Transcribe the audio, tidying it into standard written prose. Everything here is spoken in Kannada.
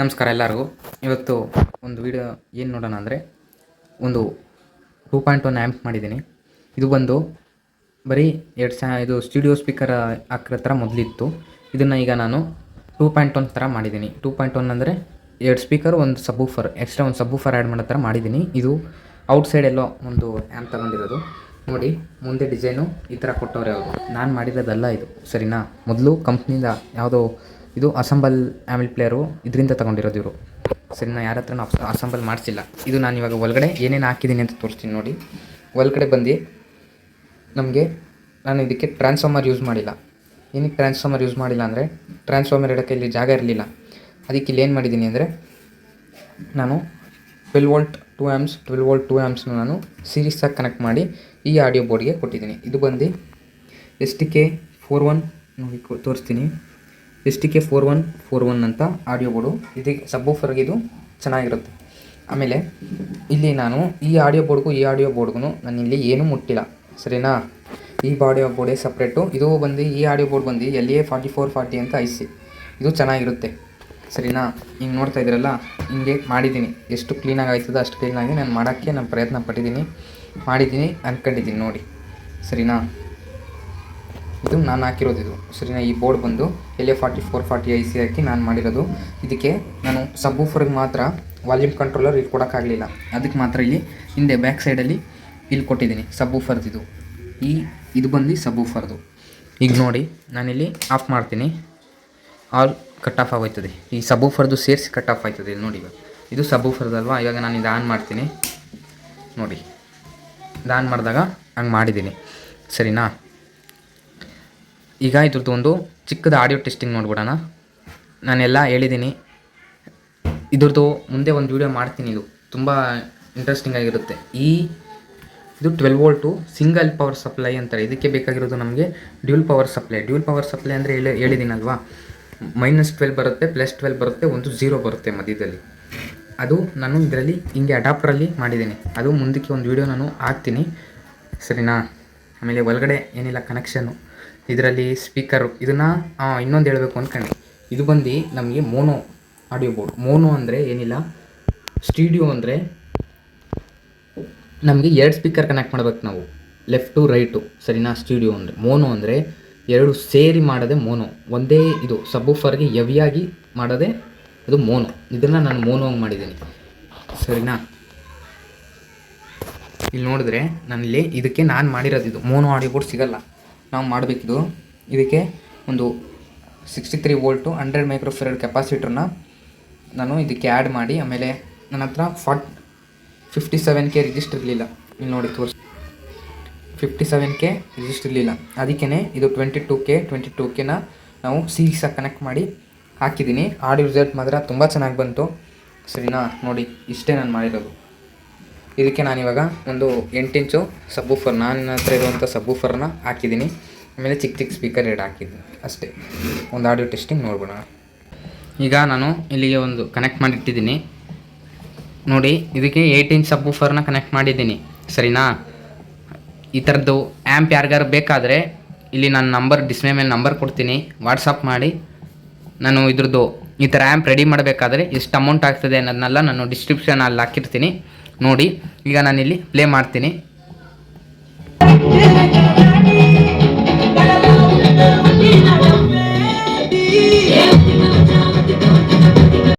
ನಮಸ್ಕಾರ ಎಲ್ಲರಿಗೂ. ಇವತ್ತು ಒಂದು ವಿಡಿಯೋ ಏನು ನೋಡೋಣ ಅಂದರೆ, ಒಂದು 2.1 ಆ್ಯಂಪ್ ಮಾಡಿದ್ದೀನಿ. ಇದು ಬಂದು ಬರೀ ಇದು ಸ್ಟುಡಿಯೋ ಸ್ಪೀಕರ್ ಹಾಕಿರೋ ಥರ ಮೊದಲಿತ್ತು. ಇದನ್ನು ಈಗ ನಾನು 2.1 ಥರ ಮಾಡಿದ್ದೀನಿ. 2.1 ಅಂದರೆ 2 ಸ್ಪೀಕರ್, ಒಂದು ಸಬ್ಬೂಫರ್, ಎಕ್ಸ್ಟ್ರಾ ಒಂದು ಸಬ್ಬೂಫರ್ ಆ್ಯಡ್ ಮಾಡೋ ಥರ ಮಾಡಿದ್ದೀನಿ. ಇದು ಔಟ್ಸೈಡ್ ಎಲ್ಲೋ ಒಂದು ಆ್ಯಂಪ್ ತೊಗೊಂಡಿರೋದು. ನೋಡಿ, ಮುಂದೆ ಡಿಸೈನು ಈ ಥರ ಕೊಟ್ಟವ್ರೆ ಅವರು. ನಾನು ಮಾಡಿರೋದಲ್ಲ ಇದು, ಸರಿನಾ. ಮೊದಲು ಕಂಪ್ನಿಯಿಂದ ಯಾವುದೋ ಇದು ಅಸೆಂಬಲ್ ಆ್ಯಂಪ್ ಪ್ಲೇಯರು ಇದರಿಂದ ತೊಗೊಂಡಿರೋದು ಇವರು, ಸರಿನಾ. ಯಾರ ಹತ್ರನೂ ಅಸೆಂಬಲ್ ಮಾಡಿಸಿಲ್ಲ. ಇದು ನಾನು ಇವಾಗ ಒಳಗಡೆ ಏನೇನು ಹಾಕಿದ್ದೀನಿ ಅಂತ ತೋರಿಸ್ತೀನಿ ನೋಡಿ. ಒಳಗಡೆ ಬಂದು ನಮಗೆ ನಾನು ಇದಕ್ಕೆ ಟ್ರಾನ್ಸ್ಫಾರ್ಮರ್ ಯೂಸ್ ಮಾಡಿಲ್ಲ. ಏನಕ್ಕೆ ಟ್ರಾನ್ಸ್ಫಾರ್ಮರ್ ಯೂಸ್ ಮಾಡಿಲ್ಲ ಅಂದರೆ, ಟ್ರಾನ್ಸ್ಫಾರ್ಮರ್ ಇಡೋಕ್ಕೆ ಇಲ್ಲಿ ಜಾಗ ಇರಲಿಲ್ಲ. ಅದಕ್ಕೆ ಇಲ್ಲಿ ಏನು ಮಾಡಿದ್ದೀನಿ ಅಂದರೆ, ನಾನು 12 ವೋಲ್ಟ್ 2 ಆ್ಯಂಪ್ಸ್ 12 ವೋಲ್ಟ್ 2 ಆ್ಯಂಪ್ಸ್ನ ನಾನು ಸೀರೀಸಾಗಿ ಕನೆಕ್ಟ್ ಮಾಡಿ ಈ ಆಡಿಯೋ ಬೋರ್ಡ್ಗೆ ಕೊಟ್ಟಿದ್ದೀನಿ. ಇದು ಬಂದು STK41 ನೋಡಿ ತೋರಿಸ್ತೀನಿ. STK4141 ಅಂತ ಆಡಿಯೋ ಬೋರ್ಡು. ಇದಕ್ಕೆ ಸಬ್ಬೂಫರ್ಗೆ ಇದು ಚೆನ್ನಾಗಿರುತ್ತೆ. ಆಮೇಲೆ ಇಲ್ಲಿ ನಾನು ಈ ಆಡಿಯೋ ಬೋರ್ಡ್ಗೂ ನಾನು ಇಲ್ಲಿ ಏನೂ ಮುಟ್ಟಿಲ್ಲ, ಸರಿನಾ. ಈ ಆಡಿಯೋ ಬೋರ್ಡೇ ಸಪ್ರೇಟು. ಇದು ಬಂದು ಈ ಆಡಿಯೋ ಬೋರ್ಡ್ ಬಂದು LA4440 ಅಂತ IC. ಇದು ಚೆನ್ನಾಗಿರುತ್ತೆ, ಸರಿನಾ. ಹಿಂಗೆ ನೋಡ್ತಾ ಇದ್ದೀರಲ್ಲ, ಹಿಂಗೆ ಮಾಡಿದ್ದೀನಿ. ಎಷ್ಟು ಕ್ಲೀನಾಗಿ ಆಯ್ತದೋ ಅಷ್ಟು ಕ್ಲೀನಾಗಿ ನಾನು ಮಾಡೋಕ್ಕೆ ನಾನು ಪ್ರಯತ್ನ ಪಟ್ಟಿದ್ದೀನಿ, ಮಾಡಿದ್ದೀನಿ, ಅಂದ್ಕೊಂಡಿದ್ದೀನಿ ನೋಡಿ, ಸರಿನಾ. ಇದು ನಾನು ಹಾಕಿರೋದು ಇದು, ಸರಿನಾ. ಈ ಬೋರ್ಡ್ ಬಂದು LA4440 IC ಹಾಕಿ ನಾನು ಮಾಡಿರೋದು. ಇದಕ್ಕೆ ನಾನು ಸಬ್ಬೂಫರ್ಗೆ ಮಾತ್ರ ವಾಲ್ಯೂಮ್ ಕಂಟ್ರೋಲರ್ ಇಲ್ಲಿ ಕೊಡೋಕ್ಕಾಗಲಿಲ್ಲ. ಅದಕ್ಕೆ ಮಾತ್ರ ಇಲ್ಲಿ ಹಿಂದೆ ಬ್ಯಾಕ್ ಸೈಡಲ್ಲಿ ಇಲ್ಲಿ ಕೊಟ್ಟಿದ್ದೀನಿ ಸಬ್ಬೂಫರ್ದು. ಇದು ಬಂದು ಸಬ್ಬೂಫರ್ದು. ಈಗ ನೋಡಿ, ನಾನಿಲ್ಲಿ ಆಫ್ ಮಾಡ್ತೀನಿ. ಆಲ್ ಕಟ್ ಆಫ್ ಆಗೋಯ್ತದೆ. ಈ ಸಬ್ಬೂಫರ್ದು ಸೇರಿಸಿ ಕಟ್ ಆಫ್ ಆಯ್ತದೆ. ಇಲ್ಲಿ ನೋಡಿ, ಇದು ಸಬ್ಬೂಫರ್ದಲ್ವಾ. ಇವಾಗ ನಾನು ಇದು ಆನ್ ಮಾಡ್ತೀನಿ ನೋಡಿ. ಇದು ಆನ್ ಮಾಡಿದಾಗ ಹಂಗೆ ಮಾಡಿದ್ದೀನಿ, ಸರಿನಾ. ಈಗ ಇದ್ರದ್ದು ಒಂದು ಚಿಕ್ಕದ ಆಡಿಯೋ ಟೆಸ್ಟಿಂಗ್ ನೋಡ್ಬಿಡೋಣ. ನಾನೆಲ್ಲ ಹೇಳಿದ್ದೀನಿ. ಇದ್ರದ್ದು ಮುಂದೆ ಒಂದು ವೀಡಿಯೋ ಮಾಡ್ತೀನಿ. ಇದು ತುಂಬ ಇಂಟ್ರೆಸ್ಟಿಂಗ್ ಆಗಿರುತ್ತೆ. ಇದು 12 ವೋಲ್ಟು ಸಿಂಗಲ್ ಪವರ್ ಸಪ್ಲೈ ಅಂತಾರೆ. ಇದಕ್ಕೆ ಬೇಕಾಗಿರೋದು ನಮಗೆ dual power supply. Dual power supply ಅಂದರೆ ಹೇಳಿದ್ದೀನಲ್ವಾ, -12 ಬರುತ್ತೆ, +12 ಬರುತ್ತೆ, ಒಂದು 0 ಬರುತ್ತೆ ಮಧ್ಯದಲ್ಲಿ. ಅದು ನಾನು ಇದರಲ್ಲಿ ಹಿಂಗೆ ಅಡಾಪ್ಟ್ರಲ್ಲಿ ಮಾಡಿದ್ದೀನಿ. ಅದು ಮುಂದಕ್ಕೆ ಒಂದು ವೀಡಿಯೋ ನಾನು ಹಾಕ್ತೀನಿ, ಸರಿನಾ. ಆಮೇಲೆ ಒಳಗಡೆ ಏನಿಲ್ಲ ಕನೆಕ್ಷನ್ನು, ಇದರಲ್ಲಿ ಸ್ಪೀಕರು. ಇದನ್ನು ಇನ್ನೊಂದು ಹೇಳಬೇಕು ಅಂದ್ಕೊಂಡೆ. ಇದು ಬಂದು ನಮಗೆ ಮೋನೋ ಆಡಿಯೋ ಬೋರ್ಡ್. ಮೋನೋ ಅಂದರೆ ಏನಿಲ್ಲ, ಸ್ಟುಡಿಯೋ ಅಂದರೆ ನಮಗೆ 2 ಸ್ಪೀಕರ್ ಕನೆಕ್ಟ್ ಮಾಡಬೇಕು ನಾವು, ಲೆಫ್ಟು ರೈಟು, ಸರಿನಾ. ಸ್ಟುಡಿಯೋ ಅಂದರೆ ಮೋನೋ ಅಂದರೆ 2 ಸೇರಿ ಮಾಡೋದೇ ಮೋನೋ. ಒಂದೇ ಇದು ಸಬ್ಬೂಫರ್ಗೆ ಹೆವಿಯಾಗಿ ಮಾಡೋದೇ ಅದು ಮೋನೋ. ಇದನ್ನು ನಾನು ಮೋನೋ ಮಾಡಿದ್ದೀನಿ, ಸರಿನಾ. ಇಲ್ಲಿ ನೋಡಿದ್ರೆ ನಾನಿಲ್ಲಿ ಇದಕ್ಕೆ ನಾನು ಮಾಡಿರೋದು ಇದು ಮೋನೋ ಆಡಿಯೋ ಬೋರ್ಡ್ ಸಿಗೋಲ್ಲ, ನಾವು ಮಾಡಬೇಕಿದು. ಇದಕ್ಕೆ ಒಂದು 63 ವೋಲ್ಟು 100 ಮೈಕ್ರೋಫೆರಡ್ ಕೆಪಾಸಿಟರ್ನ ನಾನು ಇದಕ್ಕೆ ಆ್ಯಡ್ ಮಾಡಿ, ಆಮೇಲೆ ನನ್ನ ಹತ್ರ 57K ರಿಜಿಸ್ಟರ್ ಇರಲಿಲ್ಲ. ಇಲ್ಲಿ ನೋಡಿ ತೋರಿಸಿ, 57K ರಿಜಿಸ್ಟರ್ ಇರಲಿಲ್ಲ. ಅದಕ್ಕೇ ಇದು 22K ನಾವು ಸೀರೀಸಾಗಿ ಕನೆಕ್ಟ್ ಮಾಡಿ ಹಾಕಿದ್ದೀನಿ. ಆಡಿಯೋ ರಿಸಲ್ಟ್ ಮಾತ್ರ ತುಂಬ ಚೆನ್ನಾಗಿ ಬಂತು, ಸರಿನಾ. ನೋಡಿ, ಇಷ್ಟೇ ನಾನು ಮಾಡಿರೋದು. ಇದಕ್ಕೆ ನಾನಿವಾಗ ಒಂದು 8 ಇಂಚು ಸಬ್ಬೂಫರ್, ನನ್ನ ಹತ್ರ ಇರುವಂಥ ಸಬ್ಬೂಫರ್ನ ಹಾಕಿದ್ದೀನಿ. ಆಮೇಲೆ ಚಿಕ್ಕ ಸ್ಪೀಕರ್ 2 ಹಾಕಿದ್ದೀನಿ, ಅಷ್ಟೇ. ಒಂದು ಆಡಿಯೋ ಟೆಸ್ಟಿಂಗ್ ನೋಡ್ಬಿಡೋಣ. ಈಗ ನಾನು ಇಲ್ಲಿಗೆ ಒಂದು ಕನೆಕ್ಟ್ ಮಾಡಿಟ್ಟಿದ್ದೀನಿ ನೋಡಿ. ಇದಕ್ಕೆ 8 ಇಂಚ್ ಸಬ್ಬೂಫರ್ನ ಕನೆಕ್ಟ್ ಮಾಡಿದ್ದೀನಿ, ಸರಿನಾ. ಈ ಥರದ್ದು ಆ್ಯಂಪ್ ಯಾರಿಗಾರು ಬೇಕಾದರೆ ಇಲ್ಲಿ ನನ್ನ ನಂಬರ್ ಡಿಸ್ಪ್ಲೇ ಮೇಲೆ ನಂಬರ್ ಕೊಡ್ತೀನಿ, ವಾಟ್ಸಪ್ ಮಾಡಿ. ನಾನು ಇದ್ರದ್ದು ಈ ಥರ ಆ್ಯಂಪ್ ರೆಡಿ ಮಾಡಬೇಕಾದ್ರೆ ಎಷ್ಟು ಅಮೌಂಟ್ ಆಗ್ತದೆ ಅನ್ನೋದನ್ನೆಲ್ಲ ನಾನು ಡಿಸ್ಕ್ರಿಪ್ಷನಲ್ಲಿ ಹಾಕಿರ್ತೀನಿ ನೋಡಿ. ಈಗ ನಾನಿಲ್ಲಿ ಪ್ಲೇ ಮಾಡ್ತೀನಿ.